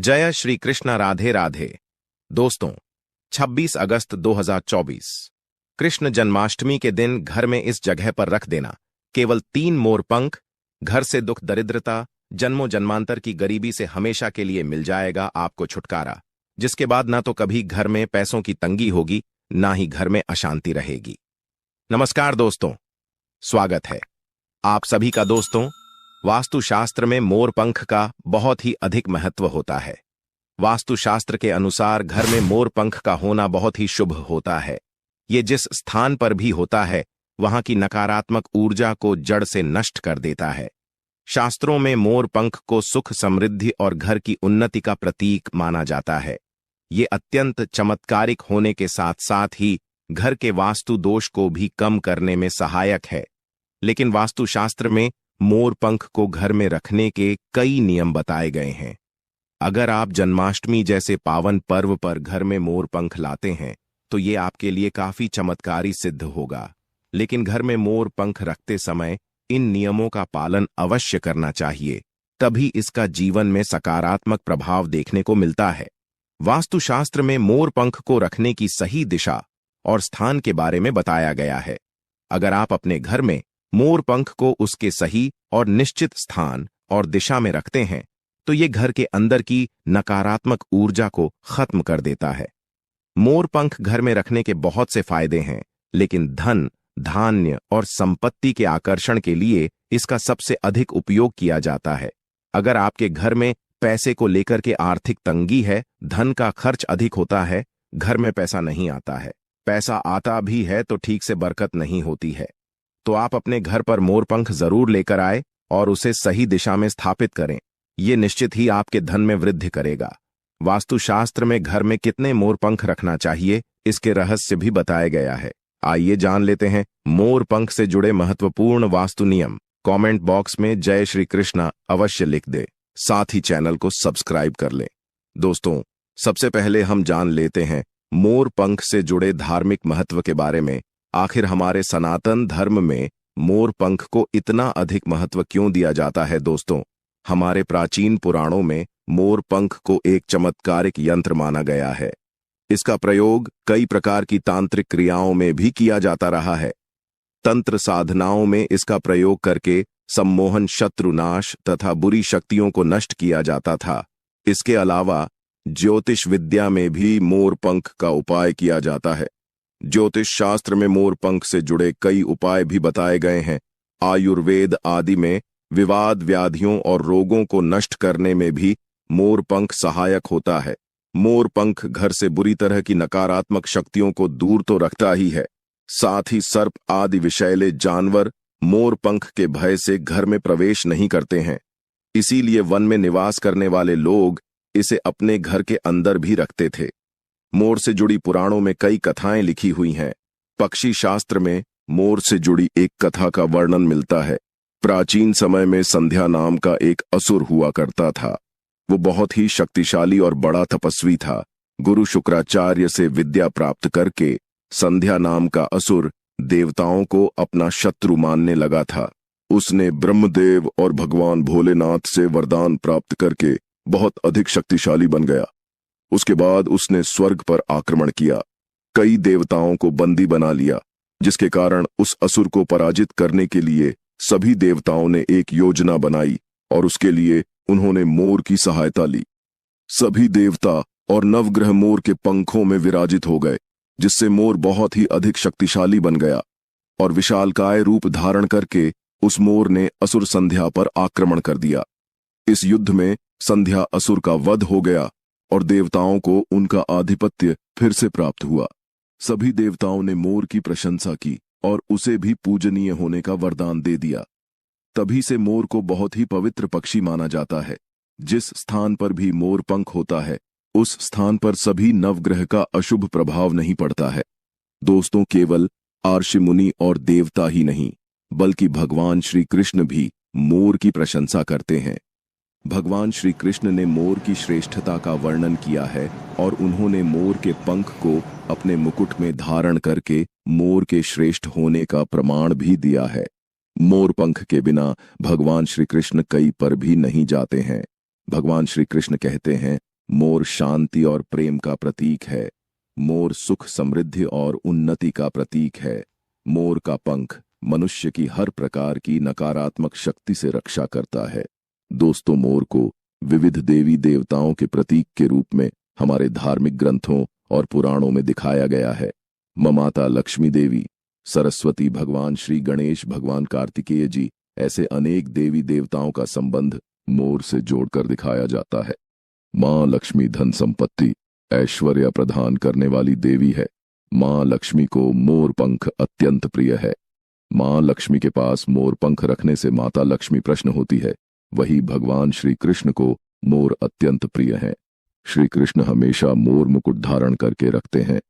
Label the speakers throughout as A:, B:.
A: जय श्री कृष्ण। राधे राधे। दोस्तों, 26 अगस्त 2024 कृष्ण जन्माष्टमी के दिन घर में इस जगह पर रख देना केवल 3 मोर पंख, घर से दुख दरिद्रता जन्मों जन्मांतर की गरीबी से हमेशा के लिए मिल जाएगा आपको छुटकारा, जिसके बाद ना तो कभी घर में पैसों की तंगी होगी, ना ही घर में अशांति रहेगी। नमस्कार दोस्तों, स्वागत है आप सभी का। दोस्तों, वास्तुशास्त्र में मोर पंख का बहुत ही अधिक महत्व होता है। वास्तुशास्त्र के अनुसार घर में मोर पंख का होना बहुत ही शुभ होता है। ये जिस स्थान पर भी होता है वहां की नकारात्मक ऊर्जा को जड़ से नष्ट कर देता है। शास्त्रों में मोर पंख को सुख, समृद्धि और घर की उन्नति का प्रतीक माना जाता है। ये अत्यंत चमत्कारिक होने के साथ साथ ही घर के वास्तु दोष को भी कम करने में सहायक है। लेकिन वास्तुशास्त्र में मोर पंख को घर में रखने के कई नियम बताए गए हैं। अगर आप जन्माष्टमी जैसे पावन पर्व पर घर में मोर पंख लाते हैं तो ये आपके लिए काफी चमत्कारी सिद्ध होगा। लेकिन घर में मोर पंख रखते समय इन नियमों का पालन अवश्य करना चाहिए, तभी इसका जीवन में सकारात्मक प्रभाव देखने को मिलता है। वास्तुशास्त्र में मोर पंख को रखने की सही दिशा और स्थान के बारे में बताया गया है। अगर आप अपने घर में मोर पंख को उसके सही और निश्चित स्थान और दिशा में रखते हैं तो ये घर के अंदर की नकारात्मक ऊर्जा को खत्म कर देता है। मोर पंख घर में रखने के बहुत से फायदे हैं, लेकिन धन, धान्य और संपत्ति के आकर्षण के लिए इसका सबसे अधिक उपयोग किया जाता है। अगर आपके घर में पैसे को लेकर के आर्थिक तंगी है, धन का खर्च अधिक होता है, घर में पैसा नहीं आता है, पैसा आता भी है तो ठीक से बरकत नहीं होती है, तो आप अपने घर पर मोर पंख जरूर लेकर आए और उसे सही दिशा में स्थापित करें। ये निश्चित ही आपके धन में वृद्धि करेगा। वास्तुशास्त्र में घर में कितने मोर पंख रखना चाहिए, इसके रहस्य भी बताया गया है। आइए जान लेते हैं मोर पंख से जुड़े महत्वपूर्ण वास्तु नियम। कमेंट बॉक्स में जय श्री कृष्णा अवश्य लिख दे, साथ ही चैनल को सब्सक्राइब कर लें। दोस्तों, सबसे पहले हम जान लेते हैं मोर पंख से जुड़े धार्मिक महत्व के बारे में। आखिर हमारे सनातन धर्म में मोर पंख को इतना अधिक महत्व क्यों दिया जाता है? दोस्तों, हमारे प्राचीन पुराणों में मोर पंख को एक चमत्कारिक यंत्र माना गया है। इसका प्रयोग कई प्रकार की तांत्रिक क्रियाओं में भी किया जाता रहा है। तंत्र साधनाओं में इसका प्रयोग करके सम्मोहन, शत्रुनाश तथा बुरी शक्तियों को नष्ट किया जाता था। इसके अलावा ज्योतिष विद्या में भी मोर पंख का उपाय किया जाता है। ज्योतिष शास्त्र में मोर पंख से जुड़े कई उपाय भी बताए गए हैं। आयुर्वेद आदि में विवाद, व्याधियों और रोगों को नष्ट करने में भी मोर पंख सहायक होता है। मोर पंख घर से बुरी तरह की नकारात्मक शक्तियों को दूर तो रखता ही है, साथ ही सर्प आदि विषैले जानवर मोर पंख के भय से घर में प्रवेश नहीं करते हैं। इसीलिए वन में निवास करने वाले लोग इसे अपने घर के अंदर भी रखते थे। मोर से जुड़ी पुराणों में कई कथाएं लिखी हुई हैं। पक्षी शास्त्र में मोर से जुड़ी एक कथा का वर्णन मिलता है। प्राचीन समय में संध्या नाम का एक असुर हुआ करता था। वो बहुत ही शक्तिशाली और बड़ा तपस्वी था। गुरु शुक्राचार्य से विद्या प्राप्त करके संध्या नाम का असुर देवताओं को अपना शत्रु मानने लगा था। उसने ब्रह्मदेव और भगवान भोलेनाथ से वरदान प्राप्त करके बहुत अधिक शक्तिशाली बन गया। उसके बाद उसने स्वर्ग पर आक्रमण किया, कई देवताओं को बंदी बना लिया, जिसके कारण उस असुर को पराजित करने के लिए सभी देवताओं ने एक योजना बनाई और उसके लिए उन्होंने मोर की सहायता ली। सभी देवता और नवग्रह मोर के पंखों में विराजित हो गए, जिससे मोर बहुत ही अधिक शक्तिशाली बन गया और विशालकाय रूप धारण करके उस मोर ने असुर संध्या पर आक्रमण कर दिया। इस युद्ध में संध्या असुर का वध हो गया और देवताओं को उनका आधिपत्य फिर से प्राप्त हुआ। सभी देवताओं ने मोर की प्रशंसा की और उसे भी पूजनीय होने का वरदान दे दिया। तभी से मोर को बहुत ही पवित्र पक्षी माना जाता है। जिस स्थान पर भी मोर पंख होता है उस स्थान पर सभी नवग्रह का अशुभ प्रभाव नहीं पड़ता है। दोस्तों, केवल आर्षि मुनि और देवता ही नहीं बल्कि भगवान श्री कृष्ण भी मोर की प्रशंसा करते हैं। भगवान श्री कृष्ण ने मोर की श्रेष्ठता का वर्णन किया है और उन्होंने मोर के पंख को अपने मुकुट में धारण करके मोर के श्रेष्ठ होने का प्रमाण भी दिया है। मोर पंख के बिना भगवान श्री कृष्ण कहीं पर भी नहीं जाते हैं। भगवान श्री कृष्ण कहते हैं,
B: मोर शांति और प्रेम का प्रतीक है। मोर सुख, समृद्धि और उन्नति का प्रतीक है। मोर का पंख मनुष्य की हर प्रकार की नकारात्मक शक्ति से रक्षा करता है। दोस्तों, मोर को विविध देवी देवताओं के प्रतीक के रूप में हमारे धार्मिक ग्रंथों और पुराणों में दिखाया गया है। माता लक्ष्मी देवी, सरस्वती, भगवान श्री गणेश, भगवान कार्तिकेय जी, ऐसे अनेक देवी देवताओं का संबंध मोर से जोड़कर दिखाया जाता है। मां लक्ष्मी धन संपत्ति, ऐश्वर्य प्रदान करने वाली देवी है। मां लक्ष्मी को मोर पंख अत्यंत प्रिय है। मां लक्ष्मी के पास मोर पंख रखने से माता लक्ष्मी प्रसन्न होती है। वही भगवान श्री कृष्ण को मोर अत्यंत प्रिय है। श्री कृष्ण हमेशा मोर मुकुट धारण करके रखते हैं।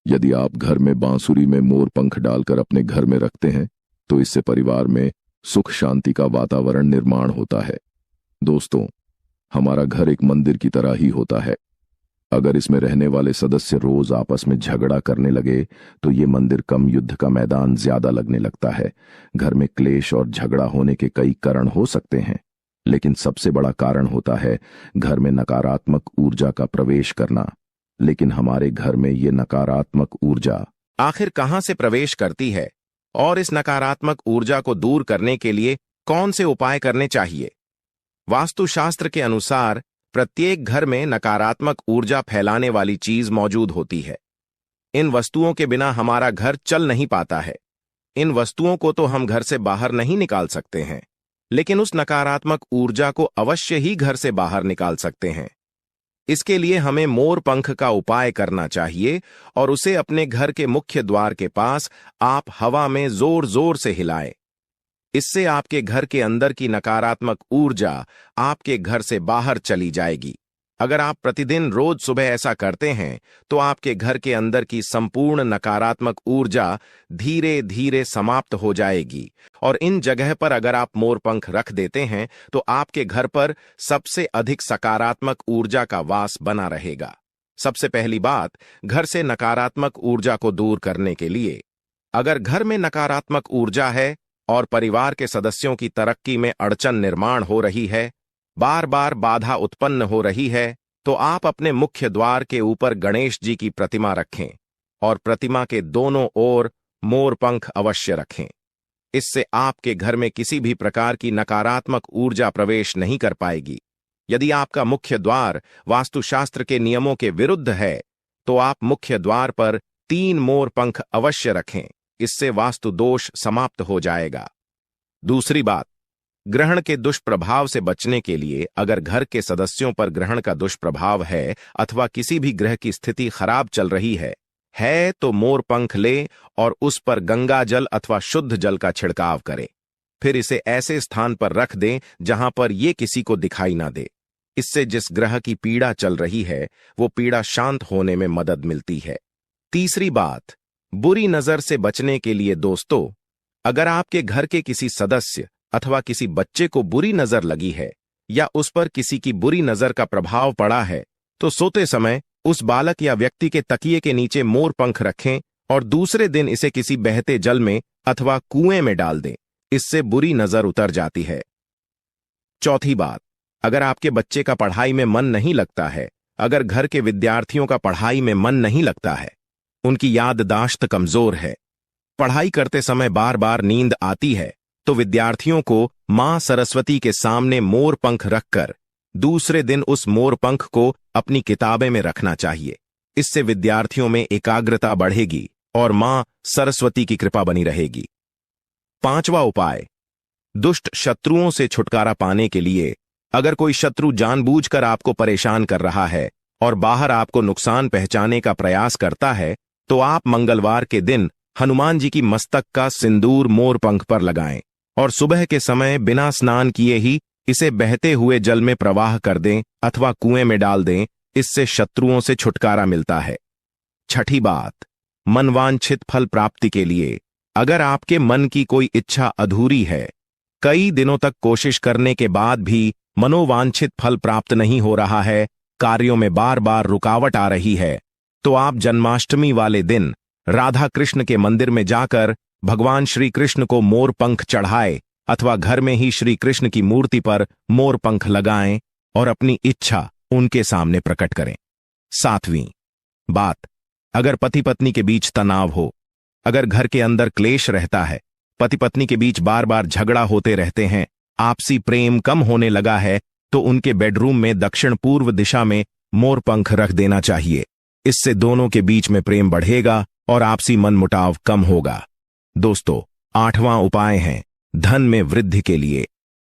B: यदि आप घर में बांसुरी में मोर पंख डालकर अपने घर में रखते हैं तो इससे परिवार में सुख शांति का वातावरण निर्माण होता है। दोस्तों, हमारा घर एक मंदिर की तरह ही होता है। अगर इसमें रहने वाले सदस्य रोज आपस में झगड़ा करने लगे तो ये मंदिर कम, युद्ध का मैदान ज्यादा लगने लगता है। घर में क्लेश और झगड़ा होने के कई कारण हो सकते हैं, लेकिन सबसे बड़ा कारण होता है घर में नकारात्मक ऊर्जा का प्रवेश करना। लेकिन हमारे घर में ये नकारात्मक ऊर्जा
A: आखिर कहां से प्रवेश करती है और इस नकारात्मक ऊर्जा को दूर करने के लिए कौन से उपाय करने चाहिए? वास्तुशास्त्र के अनुसार प्रत्येक घर में नकारात्मक ऊर्जा फैलाने वाली चीज मौजूद होती है। इन वस्तुओं के बिना हमारा घर चल नहीं पाता है। इन वस्तुओं को तो हम घर से बाहर नहीं निकाल सकते हैं, लेकिन उस नकारात्मक ऊर्जा को अवश्य ही घर से बाहर निकाल सकते हैं। इसके लिए हमें मोर पंख का उपाय करना चाहिए और उसे अपने घर के मुख्य द्वार के पास आप हवा में जोर जोर से हिलाएं। इससे आपके घर के अंदर की नकारात्मक ऊर्जा आपके घर से बाहर चली जाएगी। अगर आप प्रतिदिन रोज सुबह ऐसा करते हैं तो आपके घर के अंदर की संपूर्ण नकारात्मक ऊर्जा धीरे धीरे समाप्त हो जाएगी और इन जगह पर अगर आप मोर पंख रख देते हैं तो आपके घर पर सबसे अधिक सकारात्मक ऊर्जा का वास बना रहेगा। सबसे पहली बात, घर से नकारात्मक ऊर्जा को दूर करने के लिए, अगर घर में नकारात्मक ऊर्जा है और परिवार के सदस्यों की तरक्की में अड़चन निर्माण हो रही है, बार बार बाधा उत्पन्न हो रही है, तो आप अपने मुख्य द्वार के ऊपर गणेश जी की प्रतिमा रखें और प्रतिमा के दोनों ओर मोर पंख अवश्य रखें। इससे आपके घर में किसी भी प्रकार की नकारात्मक ऊर्जा प्रवेश नहीं कर पाएगी। यदि आपका मुख्य द्वार वास्तुशास्त्र के नियमों के विरुद्ध है तो आप मुख्य द्वार पर 3 मोर पंख अवश्य रखें। इससे वास्तु दोष समाप्त हो जाएगा। दूसरी बात, ग्रहण के दुष्प्रभाव से बचने के लिए अगर घर के सदस्यों पर ग्रहण का दुष्प्रभाव है अथवा किसी भी ग्रह की स्थिति खराब चल रही है तो मोर पंख ले और उस पर गंगा जल अथवा शुद्ध जल का छिड़काव करें। फिर इसे ऐसे स्थान पर रख दें जहां पर ये किसी को दिखाई ना दे। इससे जिस ग्रह की पीड़ा चल रही है वो पीड़ा शांत होने में मदद मिलती है। तीसरी बात, बुरी नजर से बचने के लिए दोस्तों, अगर आपके घर के किसी सदस्य अथवा किसी बच्चे को बुरी नजर लगी है या उस पर किसी की बुरी नजर का प्रभाव पड़ा है तो सोते समय उस बालक या व्यक्ति के तकिए के नीचे मोर पंख रखें और दूसरे दिन इसे किसी बहते जल में अथवा कुएं में डाल दें। इससे बुरी नजर उतर जाती है। चौथी बात, अगर आपके बच्चे का पढ़ाई में मन नहीं लगता है, अगर घर के विद्यार्थियों का पढ़ाई में मन नहीं लगता है, उनकी याददाश्त कमजोर है, पढ़ाई करते समय बार बार नींद आती है, तो विद्यार्थियों को मां सरस्वती के सामने मोर पंख रखकर दूसरे दिन उस मोर पंख को अपनी किताबें में रखना चाहिए। इससे विद्यार्थियों में एकाग्रता बढ़ेगी और मां सरस्वती की कृपा बनी रहेगी। 5वां उपाय, दुष्ट शत्रुओं से छुटकारा पाने के लिए अगर कोई शत्रु जानबूझकर आपको परेशान कर रहा है और बाहर आपको नुकसान पहुंचाने का प्रयास करता है तो आप मंगलवार के दिन हनुमान जी की मस्तक का सिंदूर मोर पंख पर लगाएं और सुबह के समय बिना स्नान किए ही इसे बहते हुए जल में प्रवाह कर दें अथवा कुएं में डाल दें। इससे शत्रुओं से छुटकारा मिलता है। छठी बात, मनवांछित फल प्राप्ति के लिए अगर आपके मन की कोई इच्छा अधूरी है, कई दिनों तक कोशिश करने के बाद भी मनोवांछित फल प्राप्त नहीं हो रहा है, कार्यों में बार बार रुकावट आ रही है, तो आप जन्माष्टमी वाले दिन राधा कृष्ण के मंदिर में जाकर भगवान श्री कृष्ण को मोर पंख चढ़ाए अथवा घर में ही श्री कृष्ण की मूर्ति पर मोर पंख लगाएं और अपनी इच्छा उनके सामने प्रकट करें। 7वीं बात, अगर पति पत्नी के बीच तनाव हो, अगर घर के अंदर क्लेश रहता है, पति पत्नी के बीच बार बार झगड़ा होते रहते हैं, आपसी प्रेम कम होने लगा है, तो उनके बेडरूम में दक्षिण पूर्व दिशा में मोर पंख रख देना चाहिए। इससे दोनों के बीच में प्रेम बढ़ेगा और आपसी मनमुटाव कम होगा। दोस्तों, 8वां उपाय है धन में वृद्धि के लिए।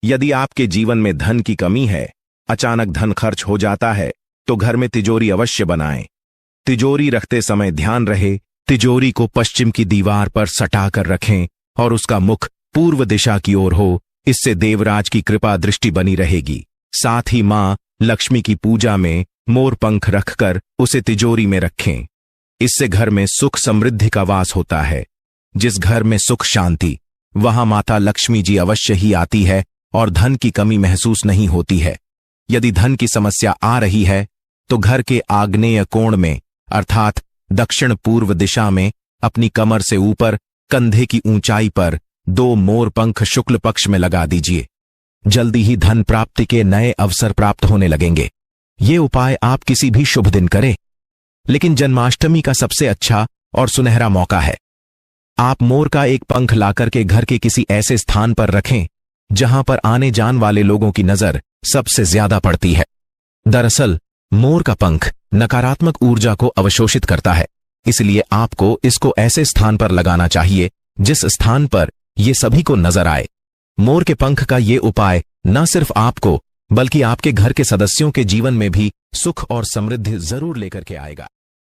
A: यदि आपके जीवन में धन की कमी है, अचानक धन खर्च हो जाता है, तो घर में तिजोरी अवश्य बनाएं। तिजोरी रखते समय ध्यान रहे, तिजोरी को पश्चिम की दीवार पर सटाकर रखें और उसका मुख पूर्व दिशा की ओर हो। इससे देवराज की कृपा दृष्टि बनी रहेगी। साथ ही मां लक्ष्मी की पूजा में मोर पंख रखकर उसे तिजोरी में रखें। इससे घर में सुख समृद्धि का वास होता है। जिस घर में सुख शांति, वहां माता लक्ष्मी जी अवश्य ही आती है और धन की कमी महसूस नहीं होती है। यदि धन की समस्या आ रही है, तो घर के आग्नेय कोण में अर्थात दक्षिण पूर्व दिशा में अपनी कमर से ऊपर कंधे की ऊंचाई पर 2 मोर पंख शुक्ल पक्ष में लगा दीजिए। जल्दी ही धन प्राप्ति के नए अवसर प्राप्त होने लगेंगे। ये उपाय आप किसी भी शुभ दिन करें, लेकिन जन्माष्टमी का सबसे अच्छा और सुनहरा मौका है। आप मोर का एक पंख लाकर के घर के किसी ऐसे स्थान पर रखें जहां पर आने जान वाले लोगों की नजर सबसे ज्यादा पड़ती है। दरअसल मोर का पंख नकारात्मक ऊर्जा को अवशोषित करता है, इसलिए आपको इसको ऐसे स्थान पर लगाना चाहिए जिस स्थान पर ये सभी को नजर आए। मोर के पंख का ये उपाय न सिर्फ आपको बल्कि आपके घर के सदस्यों के जीवन में भी सुख और समृद्धि जरूर लेकर के आएगा।